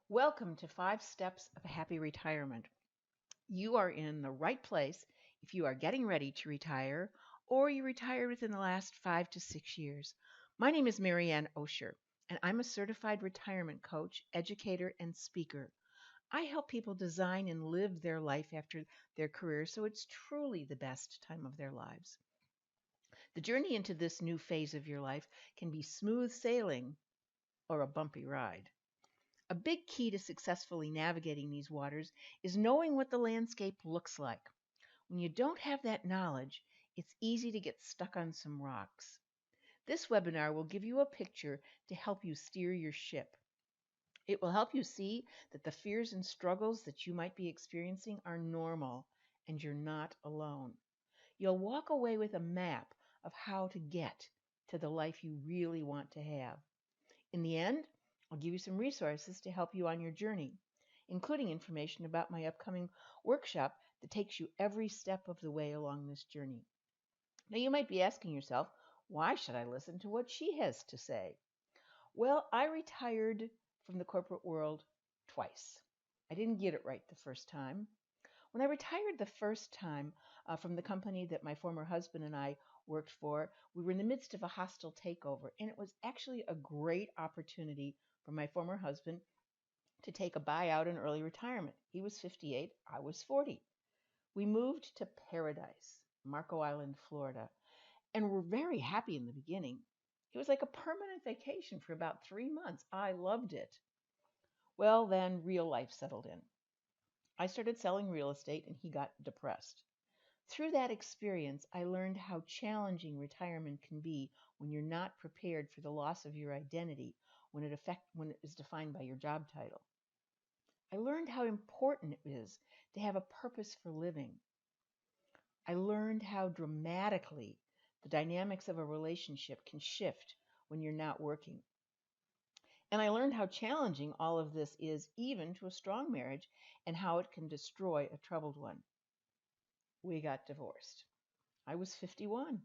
Welcome to 5 Steps of a Happy Retirement. You are in the right place if you are getting ready to retire or you retired within the last 5 to 6 years. My name is Marianne Osher, and I'm a certified retirement coach, educator, and speaker. I help people design and live their life after their career so it's truly the best time of their lives. The journey into this new phase of your life can be smooth sailing or a bumpy ride. A big key to successfully navigating these waters is knowing what the landscape looks like. When you don't have that knowledge, it's easy to get stuck on some rocks. This webinar will give you a picture to help you steer your ship. It will help you see that the fears and struggles that you might be experiencing are normal and you're not alone. You'll walk away with a map of how to get to the life you really want to have. In the end, I'll give you some resources to help you on your journey, including information about my upcoming workshop that takes you every step of the way along this journey. Now, you might be asking yourself, why should I listen to what she has to say? Well, I retired from the corporate world twice. I didn't get it right the first time. When I retired the first time from the company that my former husband and I worked for, we were in the midst of a hostile takeover, and it was actually a great opportunity for my former husband to take a buyout and early retirement. He was 58, I was 40. We moved to Paradise, Marco Island, Florida, and were very happy in the beginning. It was like a permanent vacation for about 3 months. I loved it. Well, then real life settled in. I started selling real estate and he got depressed. Through that experience, I learned how challenging retirement can be when you're not prepared for the loss of your identity when it is defined by your job title. I learned how important it is to have a purpose for living. I learned how dramatically the dynamics of a relationship can shift when you're not working. And I learned how challenging all of this is, even to a strong marriage, and how it can destroy a troubled one. We got divorced. I was 51.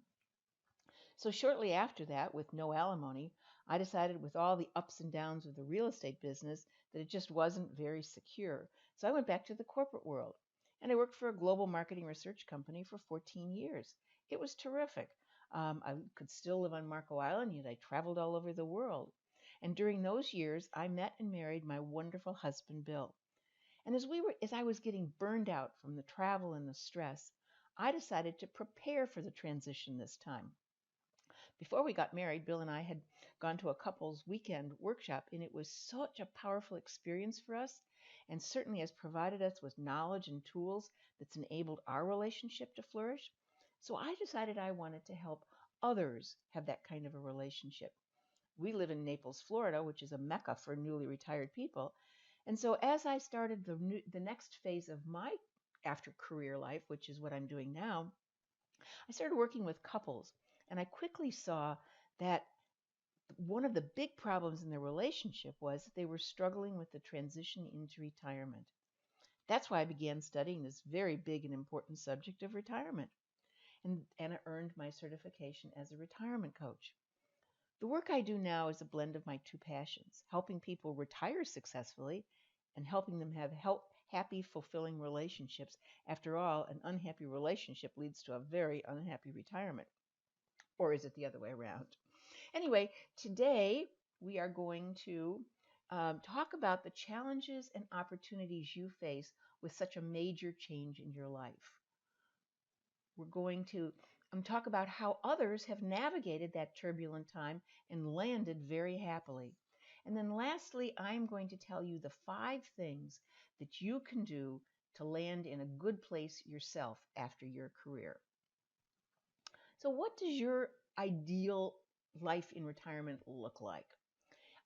So shortly after that, with no alimony, I decided with all the ups and downs of the real estate business that it just wasn't very secure. So I went back to the corporate world and I worked for a global marketing research company for 14 years. It was terrific. I could still live on Marco Island, yet I traveled all over the world. And during those years, I met and married my wonderful husband, Bill. And as I was getting burned out from the travel and the stress, I decided to prepare for the transition this time. Before we got married, Bill and I had gone to a couples weekend workshop, and it was such a powerful experience for us, and certainly has provided us with knowledge and tools that's enabled our relationship to flourish. So I decided I wanted to help others have that kind of a relationship. We live in Naples, Florida, which is a mecca for newly retired people. And so as I started the next phase of my after career life, which is what I'm doing now, I started working with couples, and I quickly saw that one of the big problems in their relationship was that they were struggling with the transition into retirement. That's why I began studying this very big and important subject of retirement, and I earned my certification as a retirement coach. The work I do now is a blend of my two passions, helping people retire successfully and helping them have happy, fulfilling relationships. After all, an unhappy relationship leads to a very unhappy retirement. Or is it the other way around? Anyway, today we are going to talk about the challenges and opportunities you face with such a major change in your life. We're going to talk about how others have navigated that turbulent time and landed very happily. And then lastly, I'm going to tell you the 5 things that you can do to land in a good place yourself after your career. So what does your ideal life in retirement look like?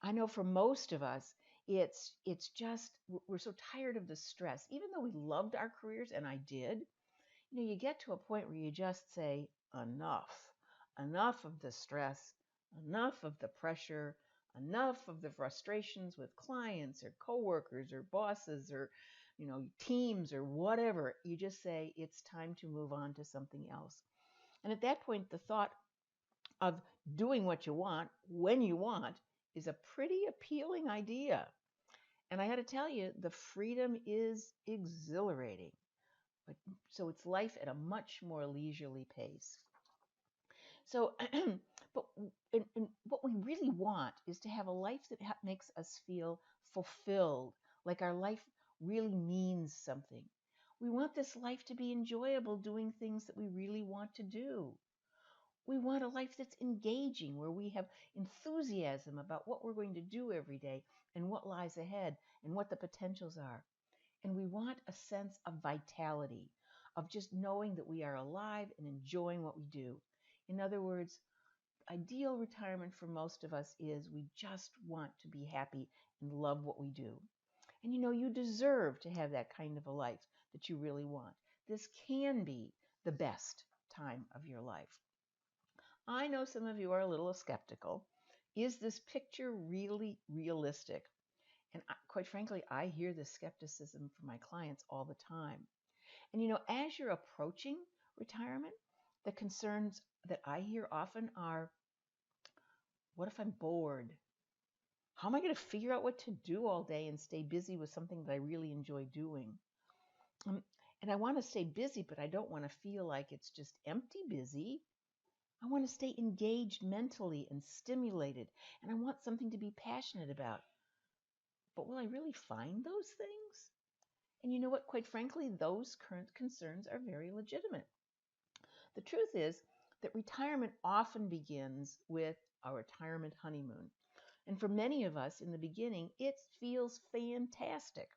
I know for most of us, it's just we're so tired of the stress. Even though we loved our careers, and I did, you get to a point where you just say, enough. Enough of the stress, enough of the pressure, enough of the frustrations with clients or coworkers or bosses or, teams or whatever. You just say it's time to move on to something else. And at that point, the thought of doing what you want when you want is a pretty appealing idea. And I got to tell you, the freedom is exhilarating. But so it's life at a much more leisurely pace. So, but and what we really want is to have a life that makes us feel fulfilled, like our life really means something. We want this life to be enjoyable, doing things that we really want to do. We want a life that's engaging, where we have enthusiasm about what we're going to do every day and what lies ahead and what the potentials are. And we want a sense of vitality, of just knowing that we are alive and enjoying what we do. In other words, ideal retirement for most of us is we just want to be happy and love what we do. And you deserve to have that kind of a life that you really want. This can be the best time of your life. I know some of you are a little skeptical. Is this picture really realistic? And quite frankly, I hear this skepticism from my clients all the time. And as you're approaching retirement, the concerns that I hear often are, what if I'm bored? How am I going to figure out what to do all day and stay busy with something that I really enjoy doing? Um, and I want to stay busy, but I don't want to feel like it's just empty busy. I want to stay engaged mentally and stimulated, and I want something to be passionate about. But will I really find those things? And you know what? Quite frankly, those current concerns are very legitimate. The truth is that retirement often begins with our retirement honeymoon. And for many of us in the beginning, it feels fantastic.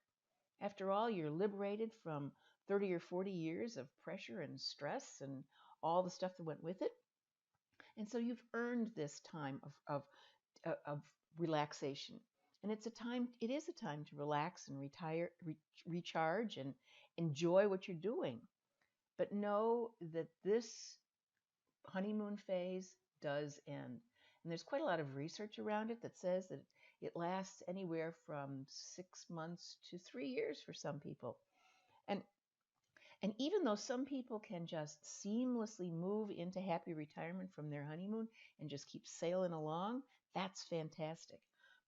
After all, you're liberated from 30 or 40 years of pressure and stress and all the stuff that went with it. And so you've earned this time of relaxation. And it is a time to relax and recharge and enjoy what you're doing. But know that this honeymoon phase does end. And there's quite a lot of research around it that says that it lasts anywhere from 6 months to 3 years for some people. And and even though some people can just seamlessly move into happy retirement from their honeymoon and just keep sailing along, that's fantastic.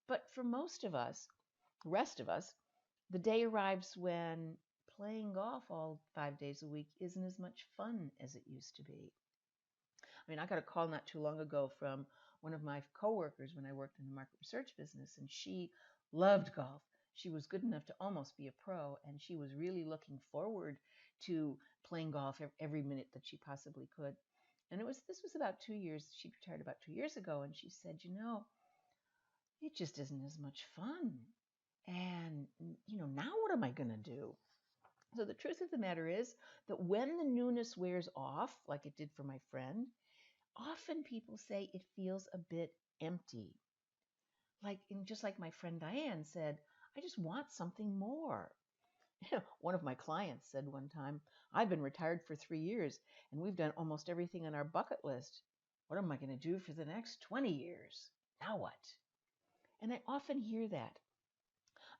But for most of us, the rest of us, the day arrives when playing golf all 5 days a week isn't as much fun as it used to be. I mean, I got a call not too long ago from one of my coworkers when I worked in the market research business, and she loved golf. She was good enough to almost be a pro, and she was really looking forward to playing golf every minute that she possibly could. And this was about 2 years. She retired about 2 years ago, and she said, it just isn't as much fun. And now what am I going to do? So the truth of the matter is that when the newness wears off, like it did for my friend, often people say it feels a bit empty. Just like my friend Diane said, I just want something more. One of my clients said one time, I've been retired for 3 years and we've done almost everything on our bucket list. What am I going to do for the next 20 years? Now what? And I often hear that.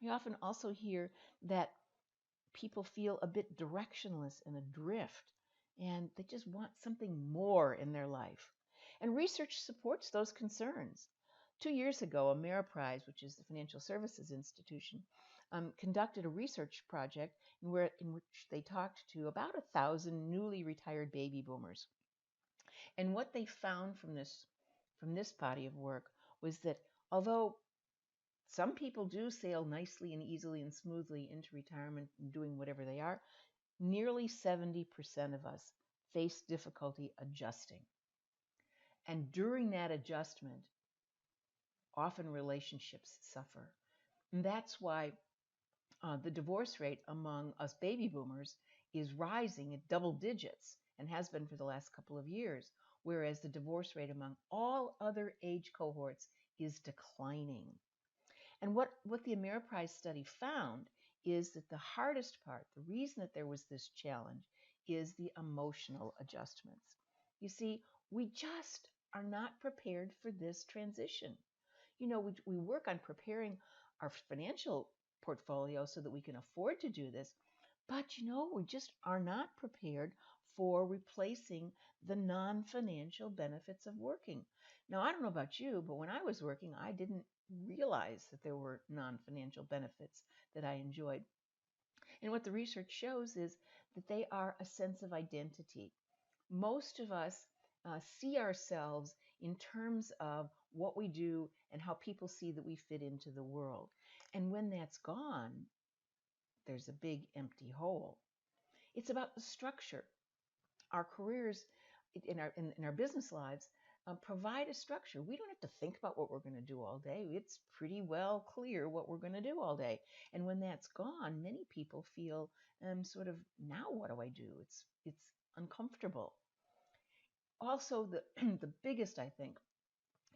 I often also hear that people feel a bit directionless and adrift, and they just want something more in their life. And research supports those concerns. 2 years ago, Ameriprise, which is the financial services institution, conducted a research project in which they talked to about 1,000 newly retired baby boomers. And what they found from this body of work was that although some people do sail nicely and easily and smoothly into retirement and doing whatever they are, nearly 70% of us face difficulty adjusting. And during that adjustment, often relationships suffer. And that's why the divorce rate among us baby boomers is rising at double digits and has been for the last couple of years, whereas the divorce rate among all other age cohorts is declining. And what the Ameriprise study found is that the hardest part, the reason that there was this challenge, is the emotional adjustments. You see, we just are not prepared for this transition. We work on preparing our financial portfolio so that we can afford to do this, but we just are not prepared for replacing the non-financial benefits of working. Now, I don't know about you, but when I was working, I didn't realize that there were non-financial benefits that I enjoyed. And what the research shows is that they are a sense of identity. Most of us see ourselves in terms of what we do and how people see that we fit into the world. And when that's gone, there's a big empty hole. It's about the structure. Our careers in our business lives provide a structure. We don't have to think about what we're going to do all day. It's pretty well clear what we're going to do all day. And when that's gone, many people feel sort of, now what do I do? It's uncomfortable. Also, the the biggest, I think,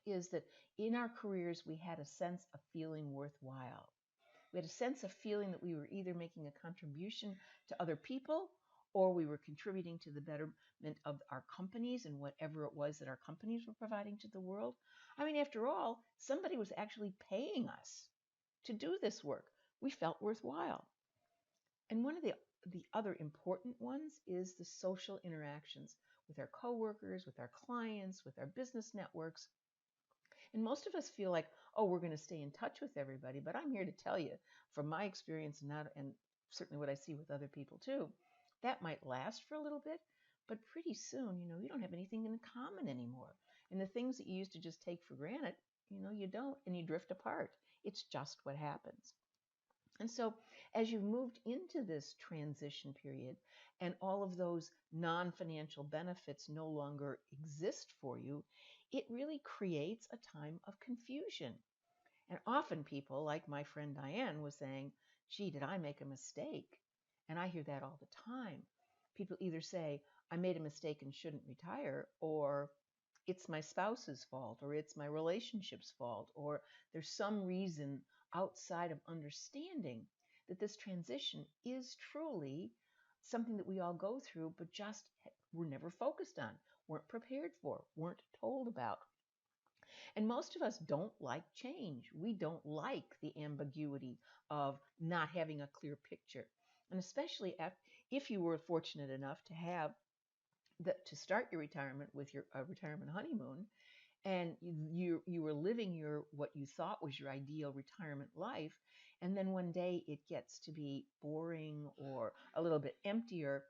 is that in our careers we had a sense of feeling worthwhile. We had a sense of feeling that we were either making a contribution to other people or we were contributing to the betterment of our companies and whatever it was that our companies were providing to the world. I mean, after all, somebody was actually paying us to do this work. We felt worthwhile. And one of the other important ones is the social interactions with our coworkers, with our clients, with our business networks. And most of us feel like, oh, we're going to stay in touch with everybody. But I'm here to tell you, from my experience, and certainly what I see with other people too, that might last for a little bit, but pretty soon, you don't have anything in common anymore. And the things that you used to just take for granted, you don't, and you drift apart. It's just what happens. And so, as you've moved into this transition period and all of those non financial benefits no longer exist for you, it really creates a time of confusion. And often people, like my friend Diane, was saying, gee, did I make a mistake? And I hear that all the time. People either say, I made a mistake and shouldn't retire, or it's my spouse's fault, or it's my relationship's fault, or there's some reason outside of understanding that this transition is truly something that we all go through, but just were never focused on, weren't prepared for, weren't told about. And most of us don't like change. We don't like the ambiguity of not having a clear picture. And especially if you were fortunate enough to have to start your retirement with your retirement honeymoon, and you were living your what you thought was your ideal retirement life, and then one day it gets to be boring or a little bit emptier,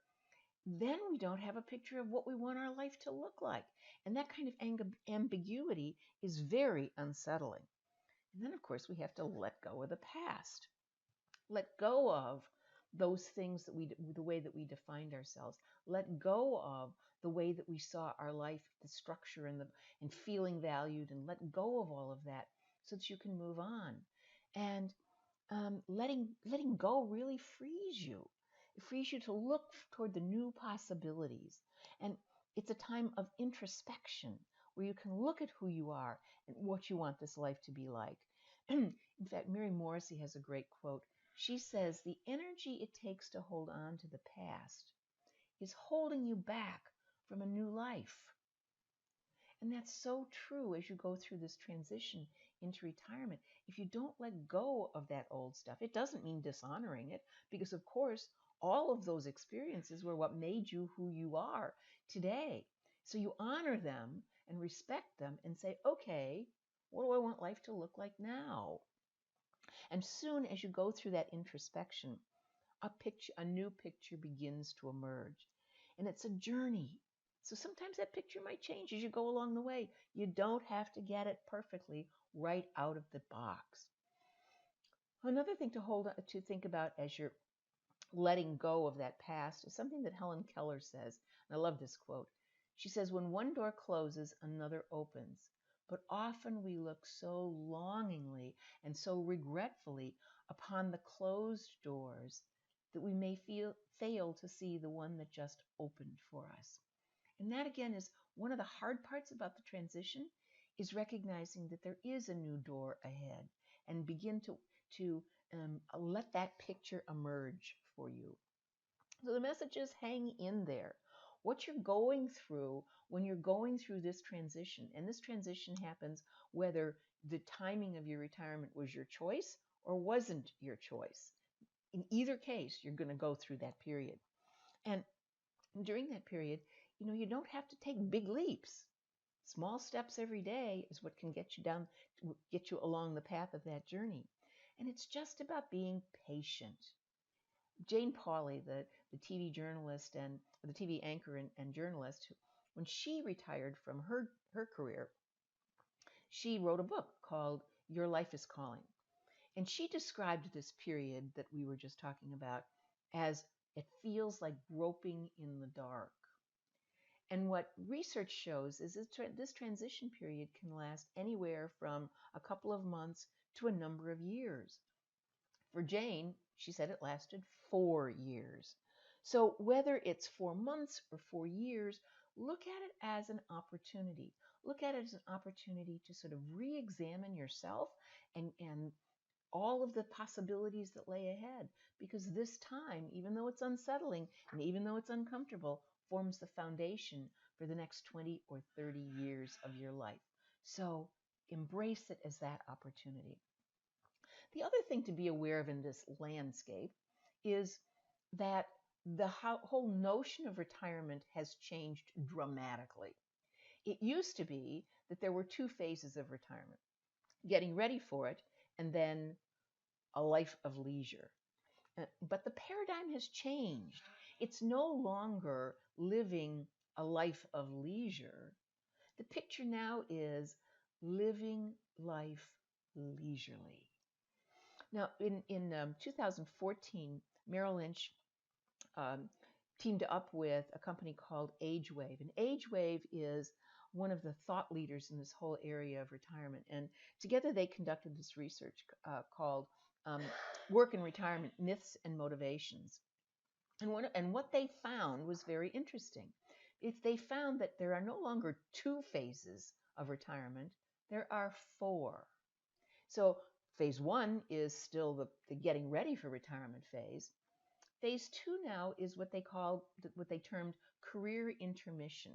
then we don't have a picture of what we want our life to look like. And that kind of ambiguity is very unsettling. And then, of course, we have to let go of the past, let go of those things the way that we defined ourselves, let go of the way that we saw our life, the structure and feeling valued, and let go of all of that so that you can move on. And letting go really frees you. It frees you to look toward the new possibilities. And it's a time of introspection where you can look at who you are and what you want this life to be like. In fact, Mary Morrissey has a great quote. She says, the energy it takes to hold on to the past is holding you back from a new life. And that's so true as you go through this transition into retirement. If you don't let go of that old stuff, it doesn't mean dishonoring it, because of course, all of those experiences were what made you who you are today. So you honor them and respect them and say, okay, what do I want life to look like now? And soon as you go through that introspection, a new picture begins to emerge. And it's a journey. So sometimes that picture might change as you go along the way. You don't have to get it perfectly right out of the box. Another thing to think about as you're letting go of that past is something that Helen Keller says. And I love this quote. She says, when one door closes, another opens. But often we look so longingly and so regretfully upon the closed doors that we may fail to see the one that just opened for us. And that again is one of the hard parts about the transition, is recognizing that there is a new door ahead and begin to let that picture emerge for you. So the message is hang in there. What you're going through when you're going through this transition, and this transition happens whether the timing of your retirement was your choice or wasn't your choice. In either case, you're going to go through that period. And during that period, you don't have to take big leaps. Small steps every day is what can get you along the path of that journey. And it's just about being patient. Jane Pauley, the TV journalist and the TV anchor and journalist, when she retired from her career, she wrote a book called Your Life is Calling. And she described this period that we were just talking about as it feels like groping in the dark. And what research shows is this transition period can last anywhere from a couple of months to a number of years. For Jane, she said it lasted 4 years. So whether it's 4 months or 4 years, look at it as an opportunity. Look at it as an opportunity to sort of re-examine yourself and all of the possibilities that lay ahead. Because this time, even though it's unsettling and even though it's uncomfortable, forms the foundation for the next 20 or 30 years of your life. So embrace it as that opportunity. The other thing to be aware of in this landscape is that the whole notion of retirement has changed dramatically. It used to be that there were two phases of retirement: getting ready for it and then a life of leisure. But the paradigm has changed. It's no longer living a life of leisure. The picture now is living life leisurely. Now, in 2014, Merrill Lynch um, teamed up with a company called AgeWave. And AgeWave is one of the thought leaders in this whole area of retirement. And together they conducted this research called um, Work and Retirement Myths and Motivations. And what they found was very interesting. They found that there are no longer two phases of retirement, there are four. So phase one is still the getting ready for retirement phase. Phase two now is what they termed career intermission.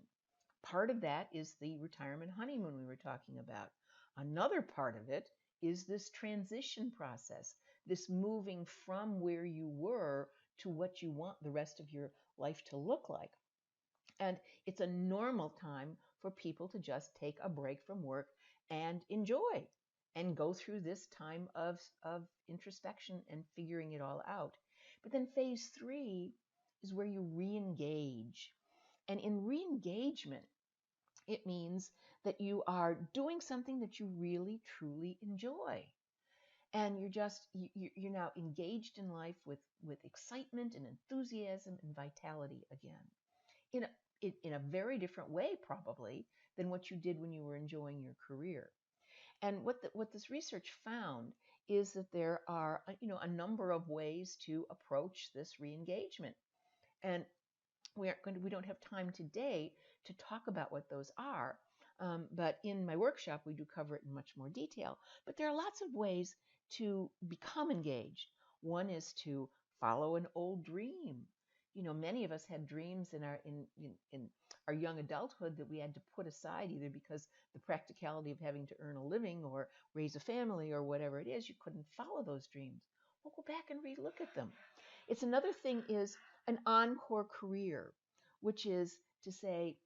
Part of that is the retirement honeymoon we were talking about. Another part of it is this transition process, this moving from where you were to what you want the rest of your life to look like. And it's a normal time for people to just take a break from work and enjoy and go through this time of introspection and figuring it all out. But then phase three is where you re-engage. And in re-engagement, it means that you are doing something that you really, truly enjoy. And you're now engaged in life with excitement and enthusiasm and vitality again. In in a very different way, probably, than what you did when you were enjoying your career. And what this research found is that there are a number of ways to approach this re-engagement. And we don't have time today to talk about what those are. But in my workshop, we do cover it in much more detail. But there are lots of ways to become engaged. One is to follow an old dream. Many of us had dreams in our young adulthood that we had to put aside, either because the practicality of having to earn a living or raise a family or whatever it is, you couldn't follow those dreams. Well, go back and relook at them. It's another thing is an encore career, which is to say,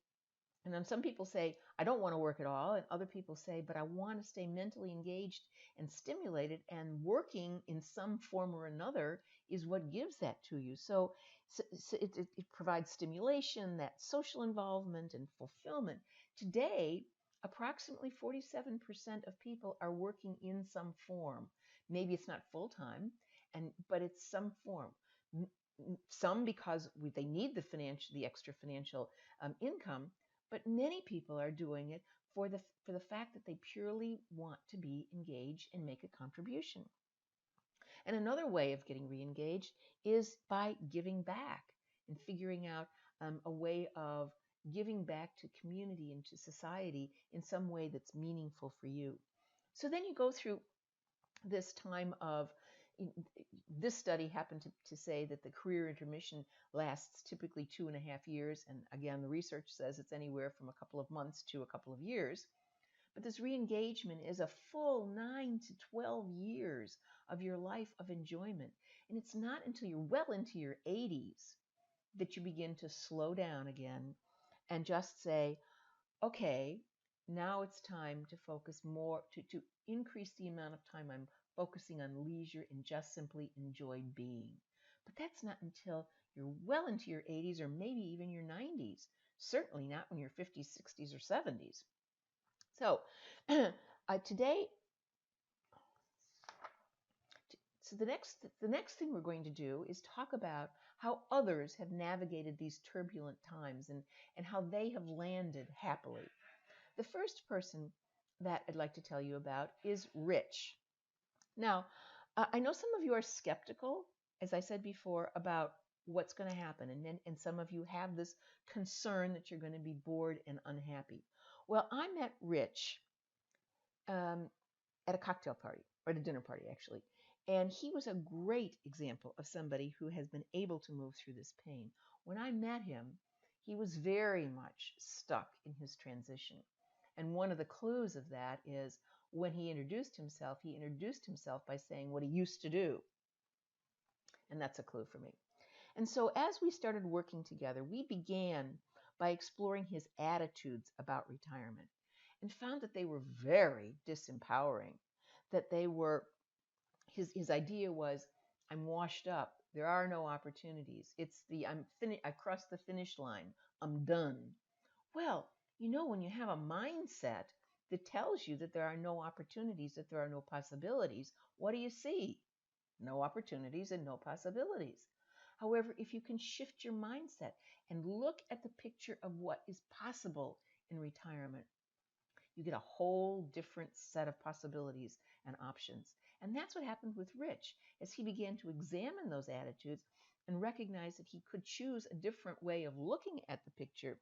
and then some people say, I don't want to work at all. And other people say, but I want to stay mentally engaged and stimulated, and working in some form or another is what gives that to you. So it provides stimulation, that social involvement and fulfillment. Today, approximately 47% of people are working in some form. Maybe it's not full time, but it's some form. Some because they need the extra financial income, but many people are doing it for the fact that they purely want to be engaged and make a contribution. And another way of getting re-engaged is by giving back and figuring out a way of giving back to community and to society in some way that's meaningful for you. So then you go through this time of this study happened to say that the career intermission lasts typically 2.5 years. And again, the research says it's anywhere from a couple of months to a couple of years. But this re-engagement is a full 9 to 12 years of your life of enjoyment. And it's not until you're well into your 80s that you begin to slow down again and just say, okay, now it's time to focus more, to increase the amount of time I'm focusing on leisure and just simply enjoy being. But that's not until you're well into your 80s or maybe even your 90s. Certainly not when you're 50s, 60s, or 70s. So today, so the next thing we're going to do is talk about how others have navigated these turbulent times and how they have landed happily. The first person that I'd like to tell you about is Rich. Now, I know some of you are skeptical, as I said before, about what's going to happen, and some of you have this concern that you're going to be bored and unhappy. Well, I met Rich um, at a cocktail party, or at a dinner party, actually. And he was a great example of somebody who has been able to move through this pain. When I met him, he was very much stuck in his transition. And one of the clues of that is when he introduced himself by saying what he used to do. And that's a clue for me. And so as we started working together, we began by exploring his attitudes about retirement and found that they were very disempowering, that they were, his idea was, I'm washed up. There are no opportunities. It's the I crossed the finish line. I'm done. Well, when you have a mindset that tells you that there are no opportunities, that there are no possibilities, what do you see? No opportunities and no possibilities. However, if you can shift your mindset and look at the picture of what is possible in retirement, you get a whole different set of possibilities and options. And that's what happened with Rich as he began to examine those attitudes and recognize that he could choose a different way of looking at the picture.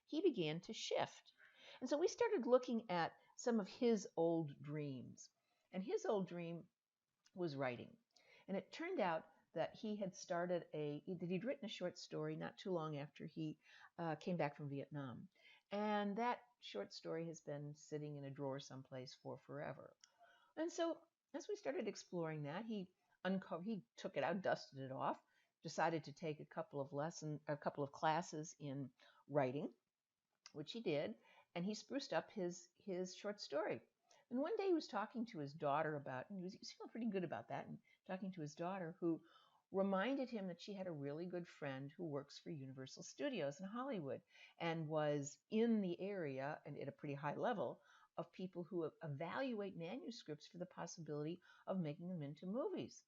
He began to shift. And so we started looking at some of his old dreams. And his old dream was writing. And it turned out that he'd written a short story not too long after he came back from Vietnam. And that short story has been sitting in a drawer someplace for forever. And so as we started exploring that, he took it out, dusted it off, decided to take a couple of classes in writing, which he did, and he spruced up his short story. And one day he was talking to his daughter and he was feeling pretty good about that, and talking to his daughter, who reminded him that she had a really good friend who works for Universal Studios in Hollywood and was in the area and at a pretty high level of people who evaluate manuscripts for the possibility of making them into movies.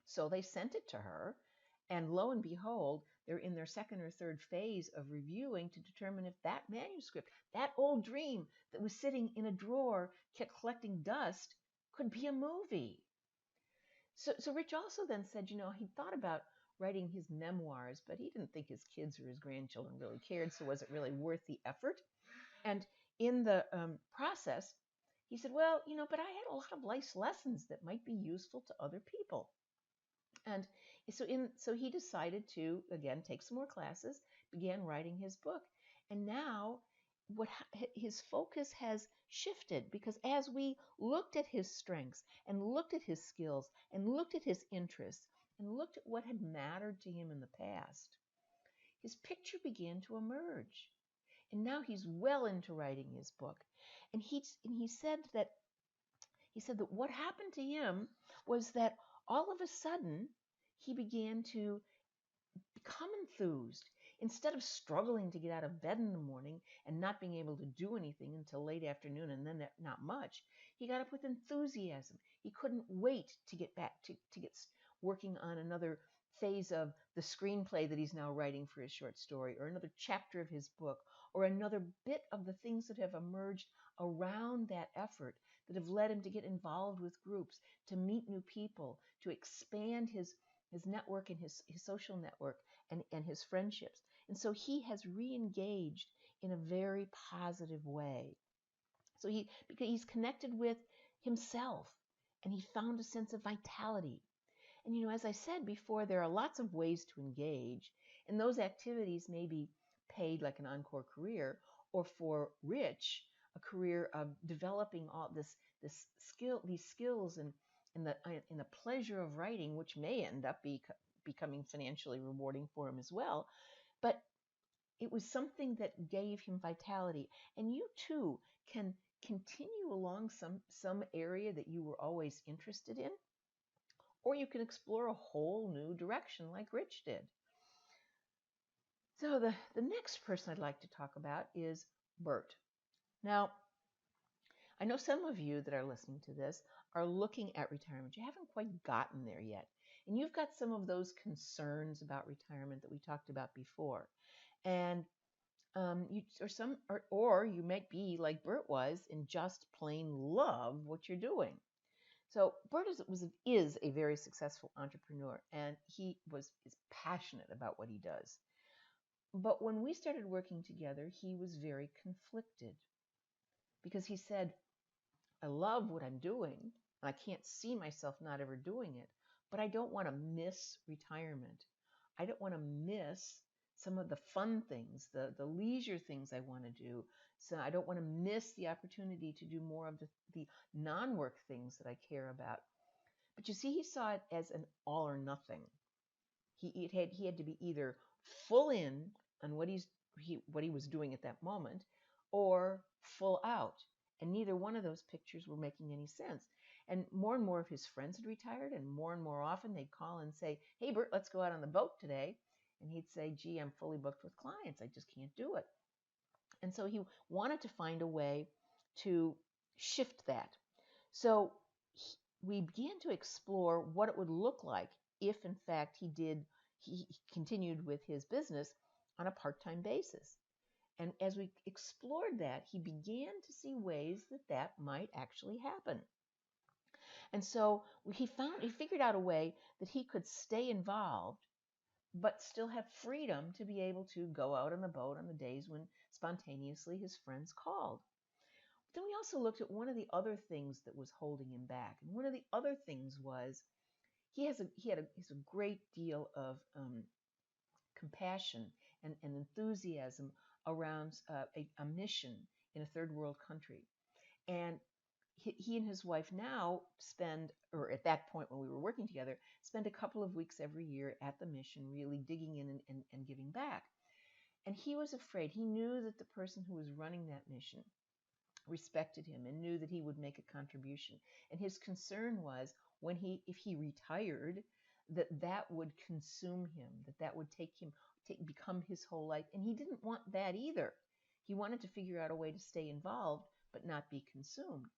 So they sent it to her, and lo and behold, they're in their second or third phase of reviewing to determine if that manuscript, that old dream that was sitting in a drawer, kept collecting dust, could be a movie. So Rich also then said, he thought about writing his memoirs, but he didn't think his kids or his grandchildren really cared, so was it really worth the effort? And in the process, he said, well, but I had a lot of life's lessons that might be useful to other people. And so he decided to, again, take some more classes, began writing his book. And now his focus has shifted, because as we looked at his strengths and looked at his skills and looked at his interests and looked at what had mattered to him in the past, his picture began to emerge. And now he's well into writing his book. And he said that what happened to him was that all of a sudden he began to become enthused. Instead of struggling to get out of bed in the morning and not being able to do anything until late afternoon and then not much, he got up with enthusiasm. He couldn't wait to get back to get working on another phase of the screenplay that he's now writing for his short story, or another chapter of his book, or another bit of the things that have emerged around that effort that have led him to get involved with groups, to meet new people, to expand his network and his social network and his friendships. And so he has re-engaged in a very positive way. So because he's connected with himself, and he found a sense of vitality. And as I said before, there are lots of ways to engage, and those activities may be paid like an Encore career, or for Rich, a career of developing all these skills and the pleasure of writing, which may end up becoming financially rewarding for him as well. But It was something that gave him vitality. And you too can continue along some area that you were always interested in, or you can explore a whole new direction like Rich did. So the next person I'd like to talk about is Bert. Now, I know some of you that are listening to this are looking at retirement. You haven't quite gotten there yet. And you've got some of those concerns about retirement that we talked about before. And or you might be like Bert was and just plain love what you're doing. So Bert is a very successful entrepreneur, and is passionate about what he does. But when we started working together, he was very conflicted because he said, I love what I'm doing, and I can't see myself not ever doing it, but I don't want to miss retirement. I don't want to miss some of the fun things, the leisure things I want to do. So I don't want to miss the opportunity to do more of the non-work things that I care about. But you see, he saw it as an all or nothing. He had to be either full in on what he was doing at that moment, or full out. And neither one of those pictures were making any sense. And more of his friends had retired, and more often they'd call and say, "Hey, Bert, let's go out on the boat today." And he'd say, "Gee, I'm fully booked with clients. I just can't do it." And so he wanted to find a way to shift that. So we began to explore what it would look like if, in fact, he continued with his business on a part-time basis. And as we explored that, he began to see ways that might actually happen. And so he figured out a way that he could stay involved, but still have freedom to be able to go out on the boat on the days when spontaneously his friends called. Then we also looked at one of the other things that was holding him back. And one of the other things was he has a great deal of compassion and enthusiasm around a mission in a third world country. And he and his wife now spend, or at that point when we were working together, spend a couple of weeks every year at the mission, really digging in and giving back. And he was afraid. He knew that the person who was running that mission respected him and knew that he would make a contribution. And his concern was if he retired, that would consume him, that would become his whole life. And he didn't want that either. He wanted to figure out a way to stay involved but not be consumed.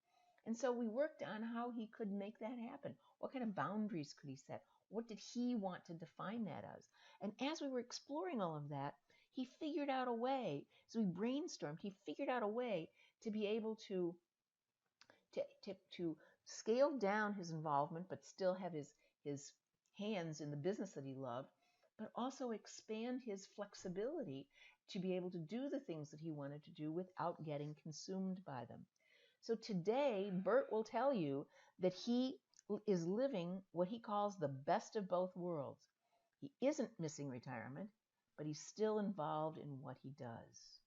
And so we worked on how he could make that happen. What kind of boundaries could he set? What did he want to define that as? And as we were exploring all of that, he figured out a way. So we brainstormed. He figured out a way to be able to scale down his involvement, but still have his hands in the business that he loved, but also expand his flexibility to be able to do the things that he wanted to do without getting consumed by them. So today, Bert will tell you that he is living what he calls the best of both worlds. He isn't missing retirement, but he's still involved in what he does.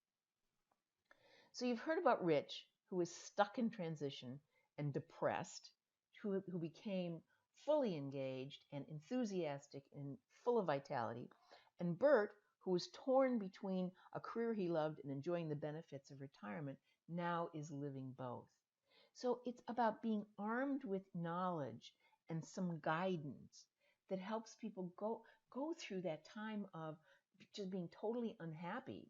So you've heard about Rich, who was stuck in transition and depressed, who became fully engaged and enthusiastic and full of vitality, and Bert, who was torn between a career he loved and enjoying the benefits of retirement, now is living both. So it's about being armed with knowledge and some guidance that helps people go through that time of just being totally unhappy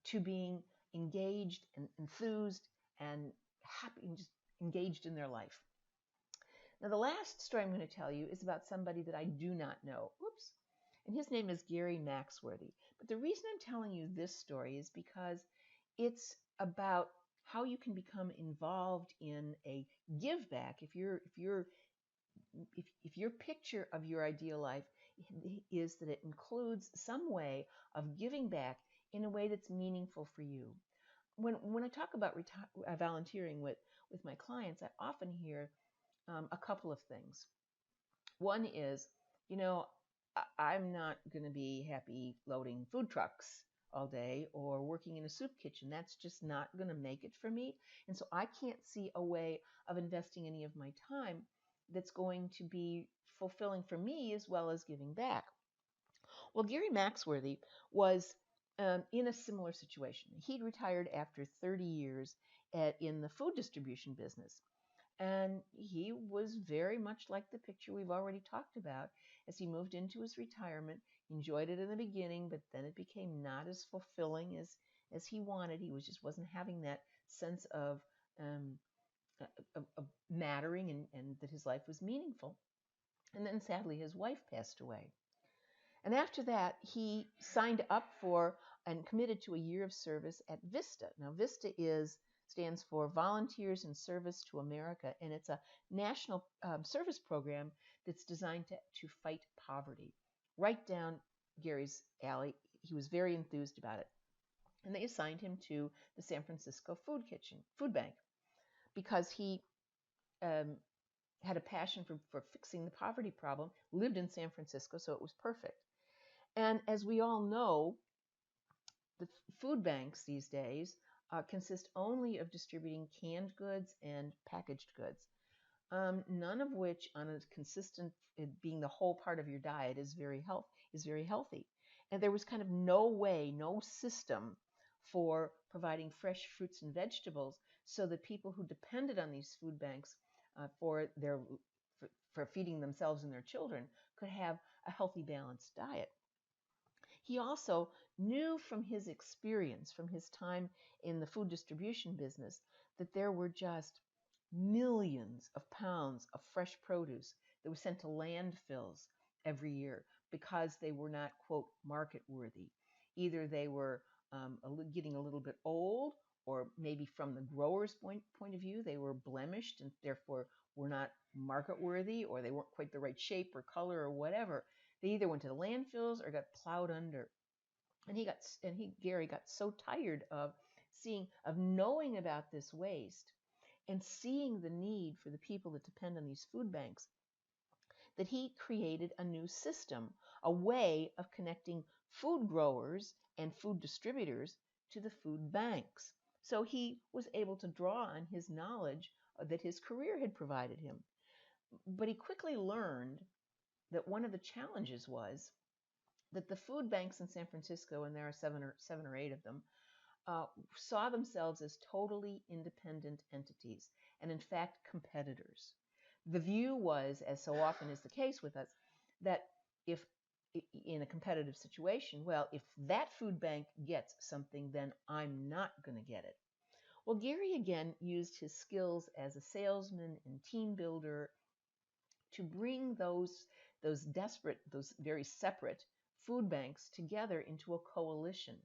to being engaged and enthused and happy and just engaged in their life. Now, the last story I'm going to tell you is about somebody that I do not know. Oops. And his name is Gary Maxworthy. But the reason I'm telling you this story is because it's about how you can become involved in a give back. If your picture of your ideal life is that it includes some way of giving back in a way that's meaningful for you. When I talk about volunteering with my clients, I often hear a couple of things. One is, I'm not going to be happy loading food trucks all day or working in a soup kitchen. That's just not going to make it for me. And so I can't see a way of investing any of my time that's going to be fulfilling for me as well as giving back. Well, Gary Maxworthy was in a similar situation. He'd retired after 30 years in the food distribution business. And he was very much like the picture we've already talked about. As he moved into his retirement, he enjoyed it in the beginning, but then it became not as fulfilling as he wanted. He just wasn't having that sense um, of mattering and that his life was meaningful. And then sadly, his wife passed away. And after that, he signed up for and committed to a year of service at VISTA. Now, stands for Volunteers in Service to America, and it's a national service program that's designed to fight poverty. Right down Gary's alley. He was very enthused about it. And they assigned him to the San Francisco Food Bank, because he um, had a passion for fixing the poverty problem, lived in San Francisco, so it was perfect. And as we all know, the food banks these days consist only of distributing canned goods and packaged goods, none of which, on a consistent being the whole part of your diet, is very healthy. And there was kind of no way, no system for providing fresh fruits and vegetables, so that people who depended on these food banks for for feeding themselves and their children could have a healthy, balanced diet. He also knew from his experience, from his time in the food distribution business, that there were just millions of pounds of fresh produce that was sent to landfills every year because they were not, quote, market worthy. Either they were getting a little bit old, or maybe from the grower's point of view, they were blemished and therefore were not market worthy, or they weren't quite the right shape or color or whatever. They either went to the landfills or got plowed under. And Gary got so tired of knowing about this waste and seeing the need for the people that depend on these food banks, that he created a new system, a way of connecting food growers and food distributors to the food banks. So he was able to draw on his knowledge that his career had provided him. But he quickly learned that one of the challenges was that the food banks in San Francisco, and there are seven or eight of them, saw themselves as totally independent entities, and in fact competitors. The view was, as so often is the case with us, that if in a competitive situation, well, if that food bank gets something, then I'm not going to get it. Well, Gary again used his skills as a salesman and team builder to bring those very separate food banks together into a coalition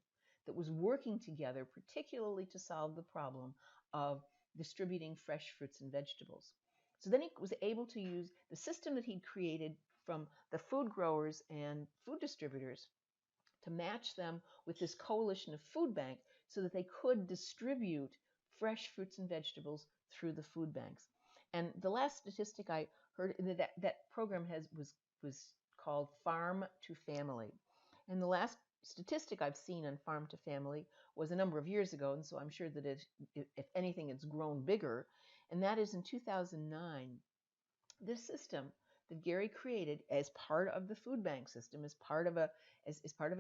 that was working together, particularly to solve the problem of distributing fresh fruits and vegetables. So then he was able to use the system that he'd created from the food growers and food distributors to match them with this coalition of food bank, so that they could distribute fresh fruits and vegetables through the food banks. And the last statistic I heard, that program was called Farm to Family. And the last statistic I've seen on Farm to Family was a number of years ago, and so I'm sure that if anything, it's grown bigger. And that is in 2009, this system that Gary created as part of the food bank system, as part of a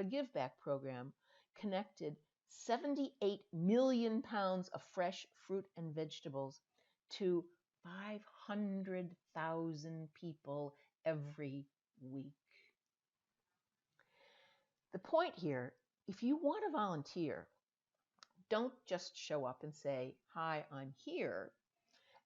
give back program, connected 78 million pounds of fresh fruit and vegetables to 500,000 people every week. The point here, if you want to volunteer, don't just show up and say, "Hi, I'm here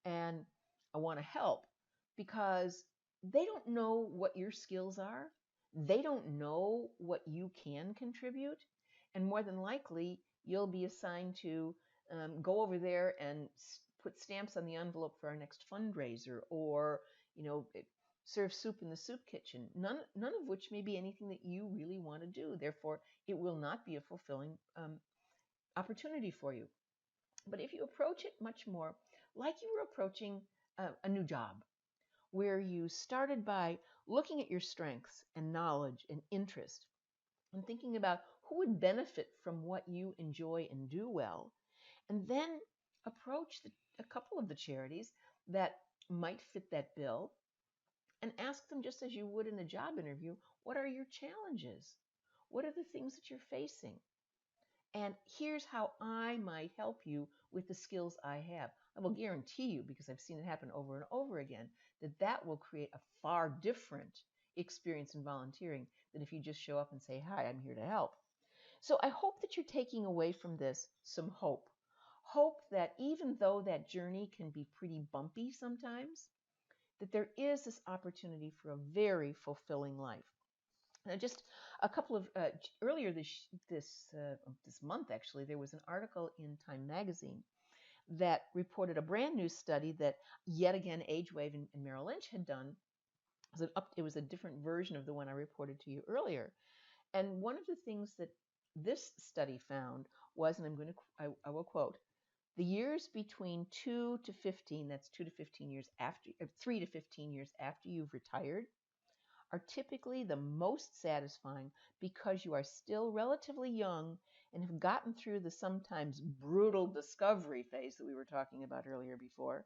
and I want to help," because they don't know what your skills are. They don't know what you can contribute. And more than likely, you'll be assigned to go over there and put stamps on the envelope for our next fundraiser, or, serve soup in the soup kitchen. None of which may be anything that you really want to do. Therefore, it will not be a fulfilling opportunity for you. But if you approach it much more like you were approaching a new job, where you started by looking at your strengths and knowledge and interest and thinking about who would benefit from what you enjoy and do well, and then approach a couple of the charities that might fit that bill and ask them, just as you would in a job interview, what are your challenges? What are the things that you're facing? And here's how I might help you with the skills I have. I will guarantee you, because I've seen it happen over and over again, that that will create a far different experience in volunteering than if you just show up and say, hi, I'm here to help. So I hope that you're taking away from this some hope. Hope that even though that journey can be pretty bumpy sometimes, that there is this opportunity for a very fulfilling life. Now, just a couple of earlier this month, actually, there was an article in Time Magazine that reported a brand new study that yet again AgeWave and Merrill Lynch had done. It was a different version of the one I reported to you earlier. And one of the things that this study found was, and I will quote, the years between 2 to 15, that's 2 to 15 years after, 3 to 15 years after you've retired, are typically the most satisfying because you are still relatively young and have gotten through the sometimes brutal discovery phase that we were talking about earlier before,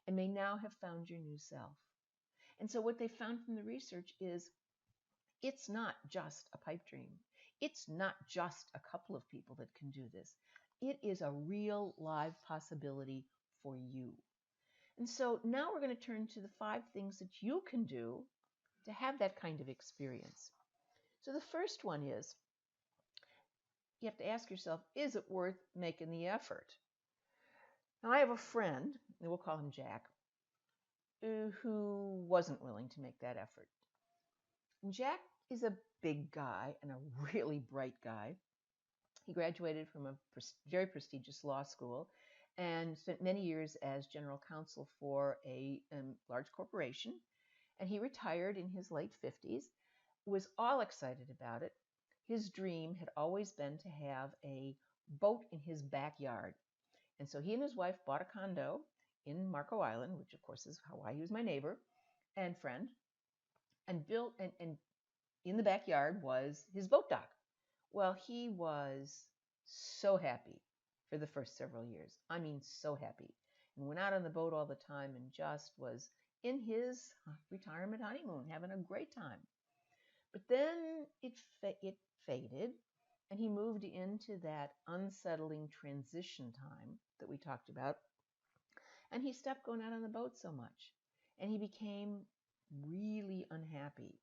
and may now have found your new self. And so what they found from the research is it's not just a pipe dream. It's not just a couple of people that can do this. It is a real live possibility for you. And so now we're going to turn to the 5 things that you can do to have that kind of experience. So the first one is you have to ask yourself, is it worth making the effort? Now, I have a friend, and we'll call him Jack, who wasn't willing to make that effort. And Jack is a big guy and a really bright guy. He graduated from a very prestigious law school and spent many years as general counsel for a large corporation. And he retired in his late 50s, was all excited about it. His dream had always been to have a boat in his backyard. And so he and his wife bought a condo in Marco Island, which of course is why he was my neighbor and friend, and built, and in the backyard was his boat dock. Well, he was so happy for the first several years. I mean, so happy. And went out on the boat all the time and just was in his retirement honeymoon, having a great time. But then it faded, and he moved into that unsettling transition time that we talked about. And he stopped going out on the boat so much. And he became really unhappy.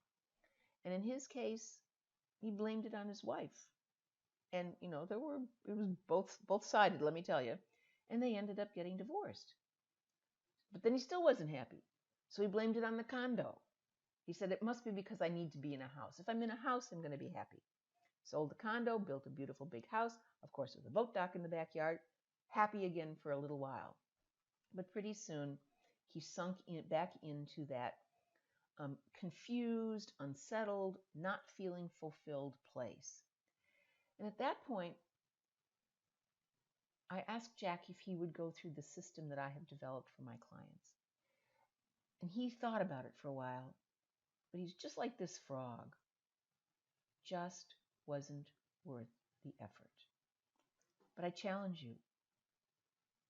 And in his case, he blamed it on his wife. And, it was both-sided, let me tell you. And they ended up getting divorced. But then he still wasn't happy. So he blamed it on the condo. He said, it must be because I need to be in a house. If I'm in a house, I'm going to be happy. Sold the condo, built a beautiful big house, of course, with a boat dock in the backyard, happy again for a little while. But pretty soon, he sunk back into that confused, unsettled, not feeling fulfilled place. And at that point, I asked Jack if he would go through the system that I have developed for my clients. And he thought about it for a while, but he's just like this frog. Just wasn't worth the effort. But I challenge you.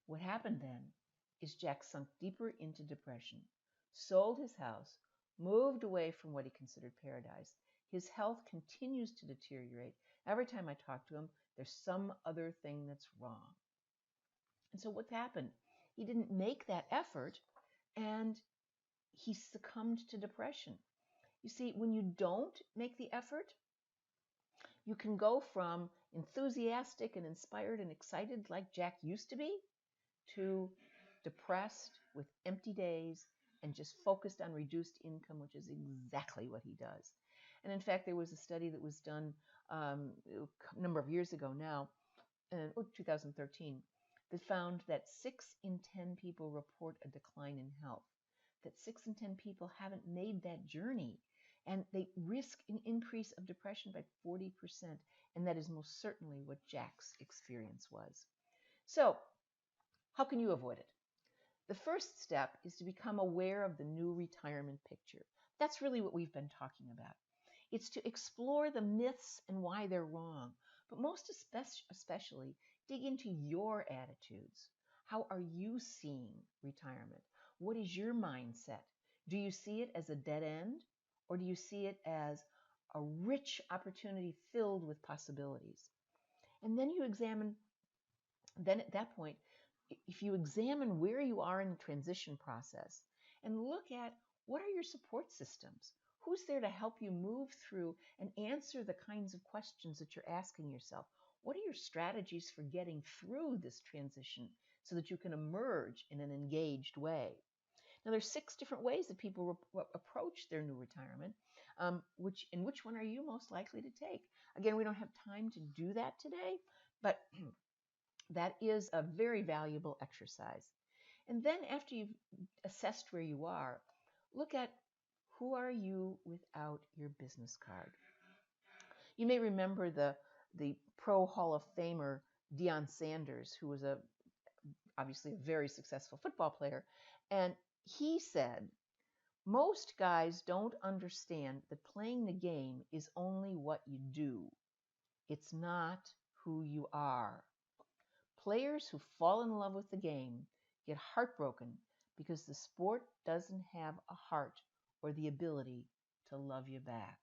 What happened then is Jack sunk deeper into depression, sold his house, moved away from what he considered paradise. His health continues to deteriorate. Every time I talk to him, there's some other thing that's wrong. And so what happened? He didn't make that effort, and he succumbed to depression. You see, when you don't make the effort, you can go from enthusiastic and inspired and excited like Jack used to be to depressed with empty days and just focused on reduced income, which is exactly what he does. And in fact, there was a study that was done a number of years ago now, 2013, that found that 6 in 10 people report a decline in health, that 6 in 10 people haven't made that journey, and they risk an increase of depression by 40%, and that is most certainly what Jack's experience was. So, how can you avoid it? The first step is to become aware of the new retirement picture. That's really what we've been talking about. It's to explore the myths and why they're wrong, but most especially dig into your attitudes. How are you seeing retirement? What is your mindset? Do you see it as a dead end, or do you see it as a rich opportunity filled with possibilities? And then you examine, then at that point, if you examine where you are in the transition process and look at what are your support systems, who's there to help you move through and answer the kinds of questions that you're asking yourself, what are your strategies for getting through this transition so that you can emerge in an engaged way. Now, there's 6 different ways that people approach their new retirement. Which one are you most likely to take? Again, we don't have time to do that today, but that is a very valuable exercise. And then after you've assessed where you are, look at who are you without your business card. You may remember the Pro Hall of Famer Deion Sanders, who was obviously a very successful football player, and he said, most guys don't understand that playing the game is only what you do. It's not who you are. Players who fall in love with the game get heartbroken because the sport doesn't have a heart or the ability to love you back.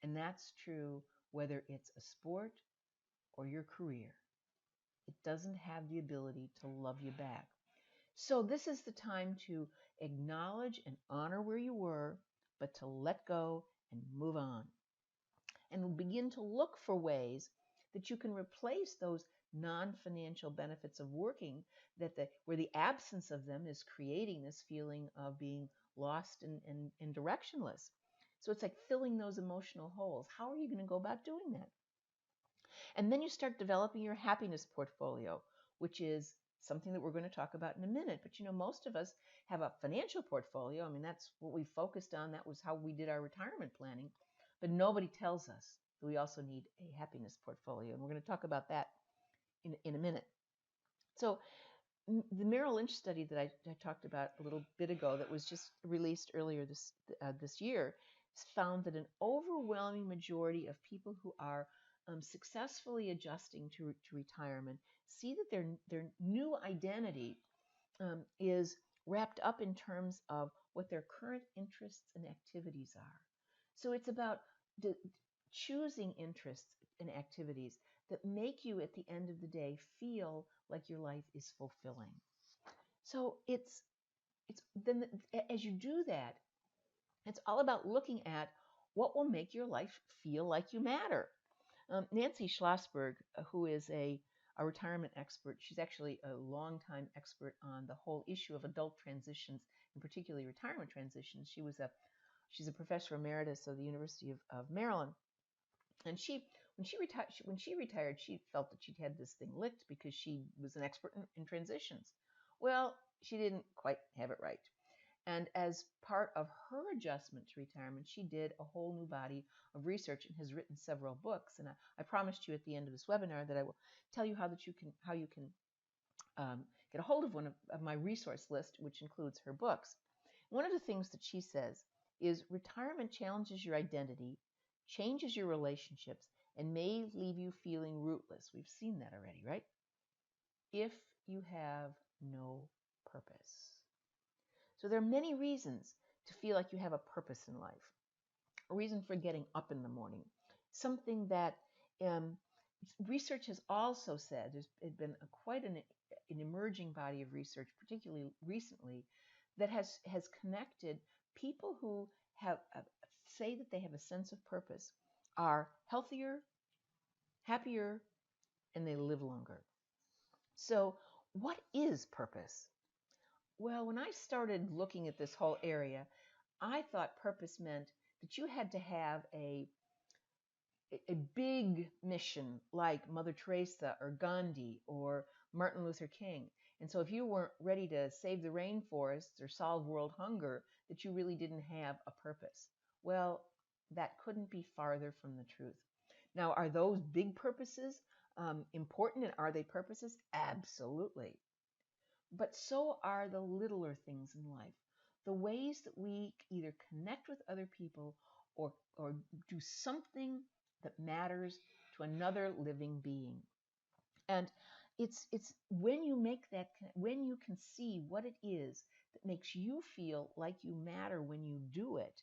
And that's true whether it's a sport or your career. It doesn't have the ability to love you back. So this is the time to acknowledge and honor where you were, but to let go and move on. And begin to look for ways that you can replace those non-financial benefits of working where the absence of them is creating this feeling of being lost and directionless. So it's like filling those emotional holes. How are you going to go about doing that? And then you start developing your happiness portfolio, which is something that we're going to talk about in a minute. But most of us have a financial portfolio. I mean, that's what we focused on. That was how we did our retirement planning. But nobody tells us that we also need a happiness portfolio. And we're going to talk about that in a minute. So the Merrill Lynch study that I talked about a little bit ago that was just released earlier this year found that an overwhelming majority of people who are successfully adjusting to retirement see that their new identity is wrapped up in terms of what their current interests and activities are. So it's about choosing interests and activities that make you at the end of the day feel like your life is fulfilling. So it's then as you do that, it's all about looking at what will make your life feel like you matter. Nancy Schlossberg, who is a retirement expert, she's actually a longtime expert on the whole issue of adult transitions, and particularly retirement transitions. She's a professor emeritus of the University of Maryland, and when she retired, she felt that she'd had this thing licked because she was an expert in transitions. Well, she didn't quite have it right. And as part of her adjustment to retirement, she did a whole new body of research and has written several books. And I promised you at the end of this webinar that I will tell you how you can get a hold of one of my resource list, which includes her books. One of the things that she says is retirement challenges your identity, changes your relationships, and may leave you feeling rootless. We've seen that already, right? If you have no purpose. So there are many reasons to feel like you have a purpose in life. A reason for getting up in the morning. Something that research has also said, there's been quite an emerging body of research, particularly recently, that has connected people who say that they have a sense of purpose are healthier, happier, and they live longer. So what is purpose? Well, when I started looking at this whole area, I thought purpose meant that you had to have a big mission like Mother Teresa or Gandhi or Martin Luther King. And so if you weren't ready to save the rainforests or solve world hunger, that you really didn't have a purpose. Well, that couldn't be farther from the truth. Now, are those big purposes important, and are they purposes? Absolutely. But so are the littler things in life. The ways that we either connect with other people or do something that matters to another living being. And it's when you make that, when you can see what it is that makes you feel like you matter when you do it,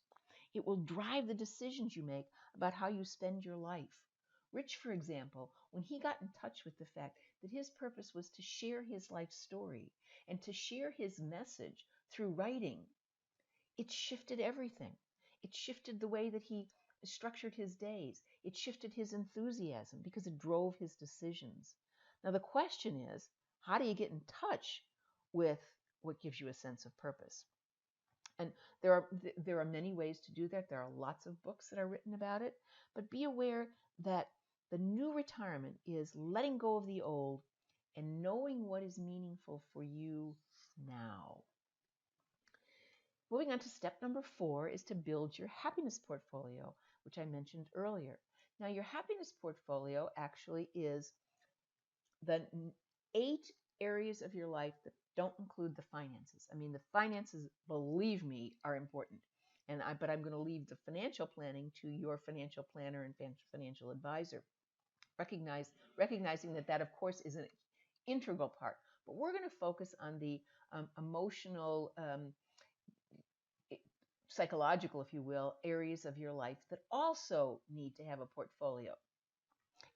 it will drive the decisions you make about how you spend your life. Rich, for example, when he got in touch with the fact that his purpose was to share his life story and to share his message through writing, it shifted everything. It shifted the way that he structured his days. It shifted his enthusiasm because it drove his decisions. Now, the question is, how do you get in touch with what gives you a sense of purpose? And there are many ways to do that. There are lots of books that are written about it. But be aware that the new retirement is letting go of the old and knowing what is meaningful for you now. Moving on to step number 4 is to build your happiness portfolio, which I mentioned earlier. Now, your happiness portfolio actually is the 8 areas of your life that don't include the finances. I mean, the finances, believe me, are important. But I'm going to leave the financial planning to your financial planner and financial advisor. Recognizing that, of course, is an integral part. But we're going to focus on the emotional, psychological, if you will, areas of your life that also need to have a portfolio.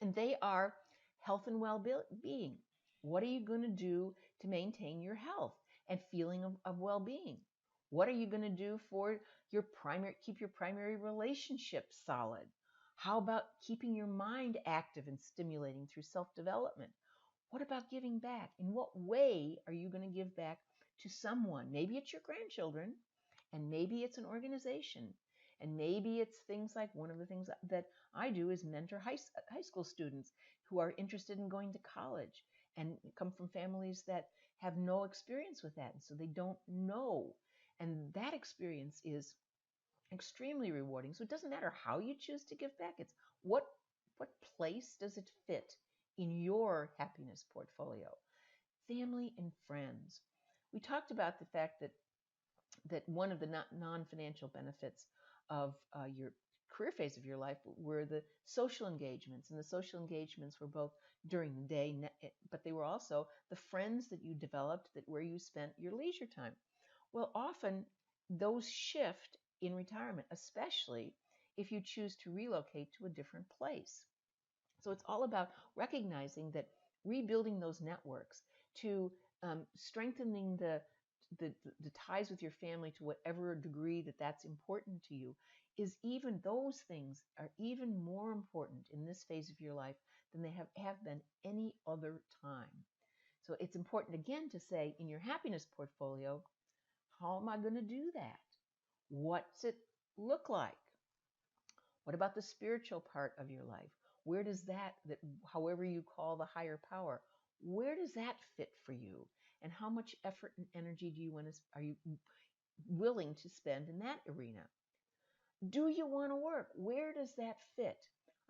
And they are health and well-being. What are you going to do to maintain your health and feeling of well-being? What are you going to do for keep your primary relationships solid? How about keeping your mind active and stimulating through self-development? What about giving back? In what way are you going to give back to someone? Maybe it's your grandchildren, and maybe it's an organization, and maybe it's things like one of the things that I do is mentor high school students who are interested in going to college and come from families that have no experience with that, and so they don't know. And that experience is extremely rewarding. So it doesn't matter how you choose to give back. It's what place does it fit in your happiness portfolio? Family and friends. We talked about the fact that one of the non-financial benefits of your career phase of your life were the social engagements. And the social engagements were both during the day, but they were also the friends that you developed where you spent your leisure time. Well, often those shift in retirement, especially if you choose to relocate to a different place. So it's all about recognizing that rebuilding those networks to strengthening the ties with your family to whatever degree that's important to you those things are even more important in this phase of your life than they have been any other time. So it's important again to say in your happiness portfolio, how am I going to do that? What's it look like? What about the spiritual part of your life? Where does that however you call the higher power, where does that fit for you? And how much effort and energy are you willing to spend in that arena? Do you want to work? Where does that fit?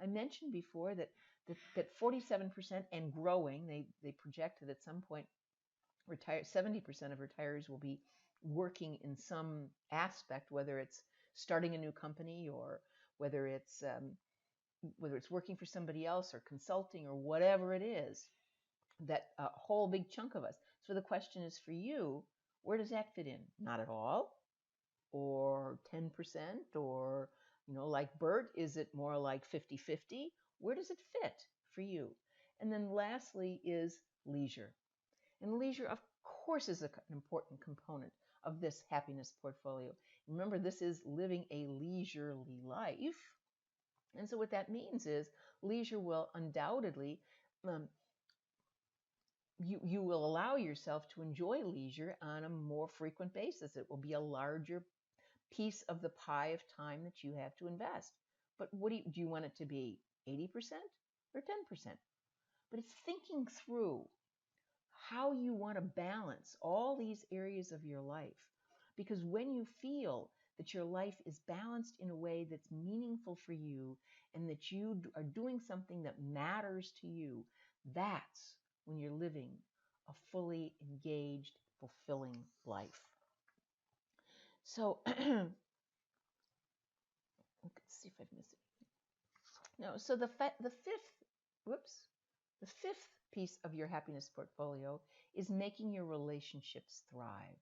I mentioned before that 47% and growing, they project that at some point 70% of retirees will be working in some aspect, whether it's starting a new company or whether it's working for somebody else or consulting or whatever it is, that whole big chunk of us. So the question is for you, where does that fit in? Not at all, or 10%, or like Bert, is it more like 50-50? Where does it fit for you? And then lastly is leisure. And leisure, of course, is an important component of this happiness portfolio. Remember, this is living a leisurely life. And so what that means is leisure will undoubtedly, you will allow yourself to enjoy leisure on a more frequent basis. It will be a larger piece of the pie of time that you have to invest. But do you want it to be 80% or 10%? But it's thinking through how you want to balance all these areas of your life. Because when you feel that your life is balanced in a way that's meaningful for you and that you are doing something that matters to you, that's when you're living a fully engaged, fulfilling life. So let's see if I've missed it. No, so the fifth piece of your happiness portfolio is making your relationships thrive.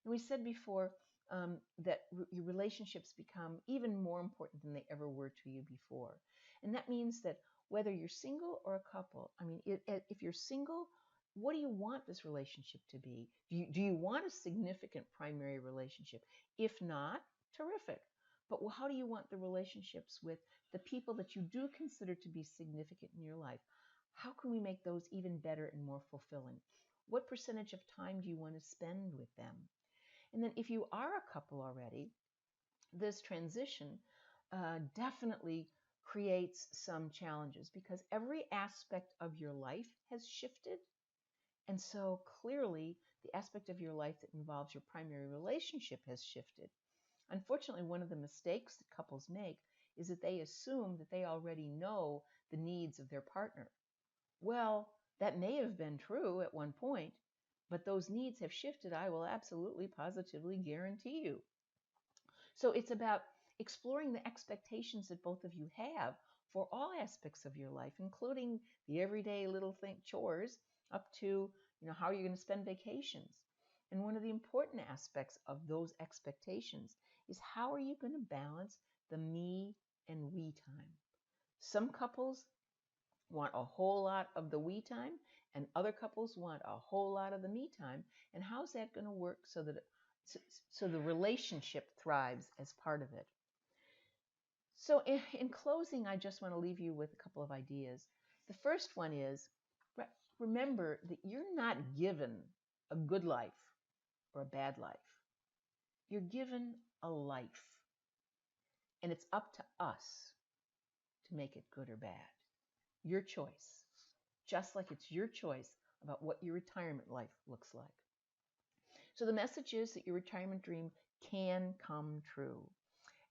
And we said before, your relationships become even more important than they ever were to you before. And that means that whether you're single or a couple, I mean, if you're single, what do you want this relationship to be? Do you want a significant primary relationship? If not, terrific. But how do you want the relationships with the people that you do consider to be significant in your life? How can we make those even better and more fulfilling? What percentage of time do you want to spend with them? And then if you are a couple already, this transition definitely creates some challenges because every aspect of your life has shifted. And so clearly, the aspect of your life that involves your primary relationship has shifted. Unfortunately, one of the mistakes that couples make is that they assume that they already know the needs of their partner. Well, that may have been true at one point, but those needs have shifted, I will absolutely, positively guarantee you. So it's about exploring the expectations that both of you have for all aspects of your life, including the everyday little chores up to, how you're going to spend vacations. And one of the important aspects of those expectations is how are you going to balance the me and we time? Some couples want a whole lot of the we time, and other couples want a whole lot of the me time. And how's that going to work so the relationship thrives as part of it? So in closing, I just want to leave you with a couple of ideas. The first one is remember that you're not given a good life or a bad life. You're given a life, and it's up to us to make it good or bad. Your choice, just like it's your choice about what your retirement life looks like. So the message is that your retirement dream can come true.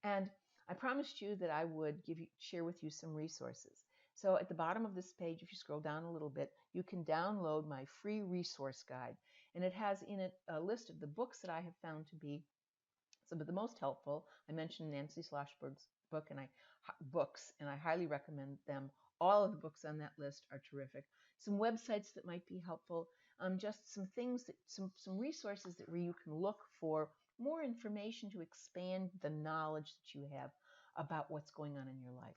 And I promised you that I would share with you some resources. So at the bottom of this page, if you scroll down a little bit, you can download my free resource guide. And it has in it a list of the books that I have found to be some of the most helpful. I mentioned Nancy Schlossberg's books, and I highly recommend them. All of the books on that list are terrific. Some websites that might be helpful, just some things some resources where you can look for more information to expand the knowledge that you have about what's going on in your life.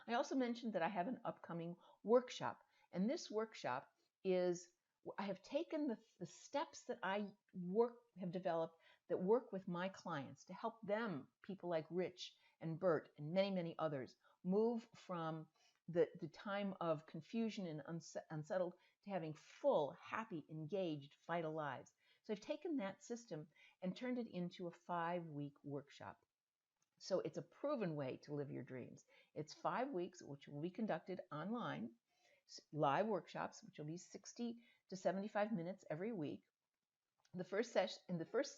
I also mentioned that I have an upcoming workshop, and this workshop is I have taken the steps that I have developed that work with my clients to help them, people like Rich and Bert and many, many others, move from the time of confusion and unsettled to having full, happy, engaged, vital lives. So I've taken that system and turned it into a 5-week workshop. So it's a proven way to live your dreams. It's 5 weeks, which will be conducted online, live workshops, which will be 60 to 75 minutes every week. The first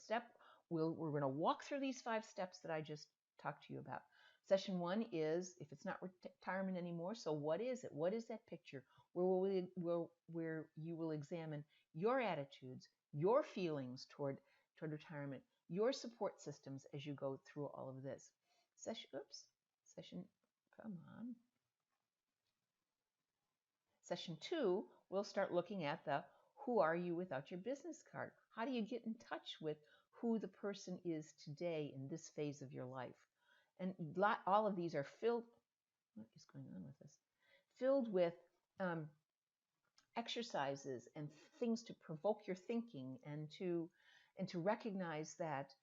step, we're going to walk through these 5 steps that I just talked to you about. Session 1 is, if it's not retirement anymore, so what is it? What is that picture? Where you will examine your attitudes, your feelings toward retirement, your support systems as you go through all of this. Session 2, we'll start looking at the who are you without your business card? How do you get in touch with who the person is today in this phase of your life? And all of these are filled, what is going on with this? Filled with exercises and things to provoke your thinking and to recognize that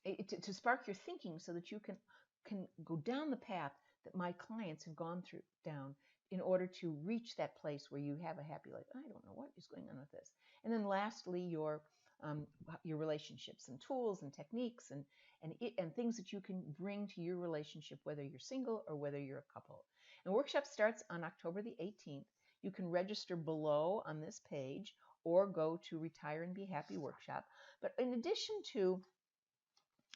to spark your thinking so that you can go down the path that my clients have gone down in order to reach that place where you have a happy life. I don't know what is going on with this. And then lastly, your relationships and tools and techniques and things that you can bring to your relationship, whether you're single or whether you're a couple. And workshop starts on October the 18th. You can register below on this page or go to Retire and Be Happy workshop. But in addition to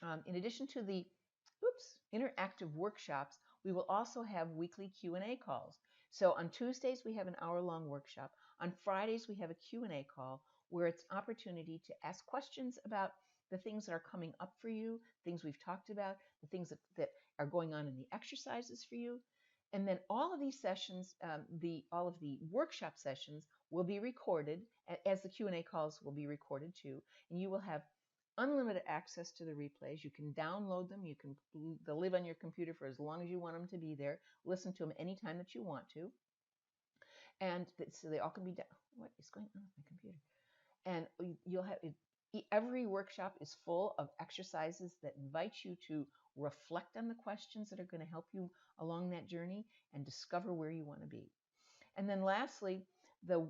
the interactive workshops, we will also have weekly Q&A calls. So on Tuesdays, we have an hour-long workshop. On Fridays, we have a Q&A call where it's an opportunity to ask questions about the things that are coming up for you, things we've talked about, the things that are going on in the exercises for you. And then all of these sessions, all of the workshop sessions will be recorded, as the Q&A calls will be recorded too. And you will have unlimited access to the replays. You can download them. They'll live on your computer for as long as you want them to be there. Listen to them anytime that you want to. And so they all can be done. What is going on with my computer? And you'll have every workshop is full of exercises that invite you to reflect on the questions that are going to help you along that journey and discover where you want to be. And then lastly, the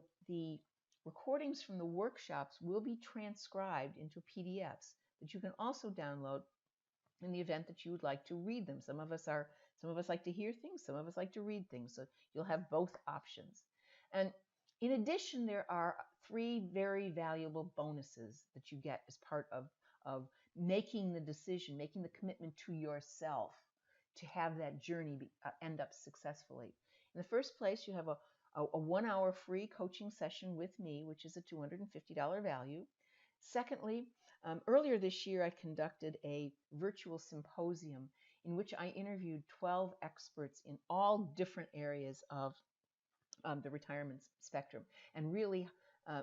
recordings from the workshops will be transcribed into PDFs that you can also download in the event that you would like to read them. Some of us like to hear things, some of us like to read things, so you'll have both options. And in addition, there are 3 very valuable bonuses that you get as part of making the decision, making the commitment to yourself to have that journey end up successfully. In the first place, you have a 1-hour free coaching session with me, which is a $250 value. Secondly, earlier this year, I conducted a virtual symposium in which I interviewed 12 experts in all different areas of the retirement spectrum, and really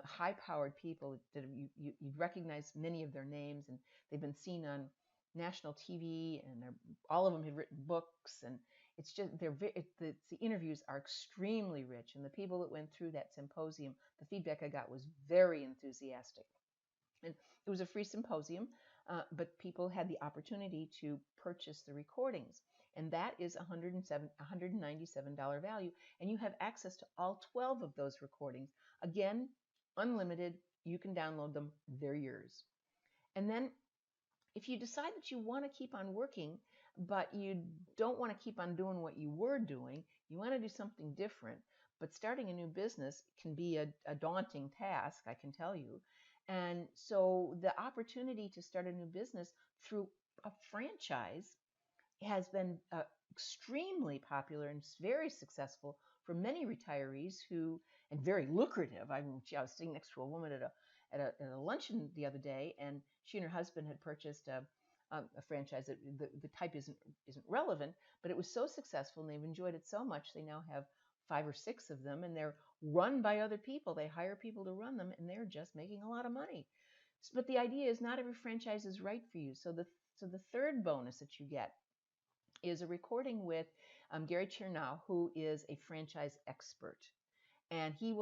high-powered people that you'd recognize many of their names, and they've been seen on national TV, and all of them have written books, and it's just the interviews are extremely rich, and the people that went through that symposium, the feedback I got was very enthusiastic. And it was a free symposium, but people had the opportunity to purchase the recordings. And that is $197 value. And you have access to all 12 of those recordings. Again, unlimited. You can download them. They're yours. And then if you decide that you want to keep on working, but you don't want to keep on doing what you were doing, you want to do something different, but starting a new business can be a daunting task, I can tell you. And so the opportunity to start a new business through a franchise has been extremely popular and very successful for many retirees and very lucrative. I was sitting next to a woman at a luncheon the other day, and she and her husband had purchased a franchise. The type isn't relevant, but it was so successful, and they've enjoyed it so much. They now have 5 or 6 of them, and they're run by other people. They hire people to run them, and they're just making a lot of money. But the idea is not every franchise is right for you. So the third bonus that you get is a recording with Gary Chernow, who is a franchise expert. And he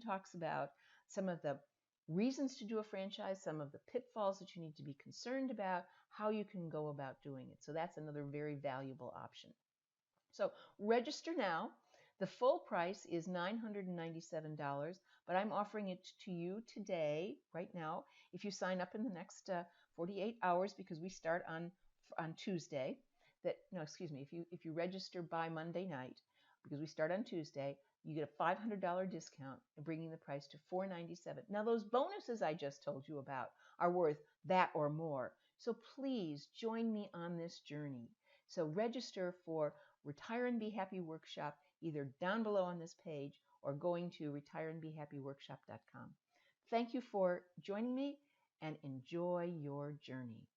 talks about some of the reasons to do a franchise, some of the pitfalls that you need to be concerned about, how you can go about doing it. So that's another very valuable option. So register now. The full price is $997, but I'm offering it to you today, right now, if you sign up in the next 48 hours, because we start on Tuesday. If you register by Monday night, because we start on Tuesday, you get a $500 discount, bringing the price to $497. Now, those bonuses I just told you about are worth that or more. So please join me on this journey. So register for Retire and Be Happy Workshop either down below on this page or going to retireandbehappyworkshop.com. Thank you for joining me, and enjoy your journey.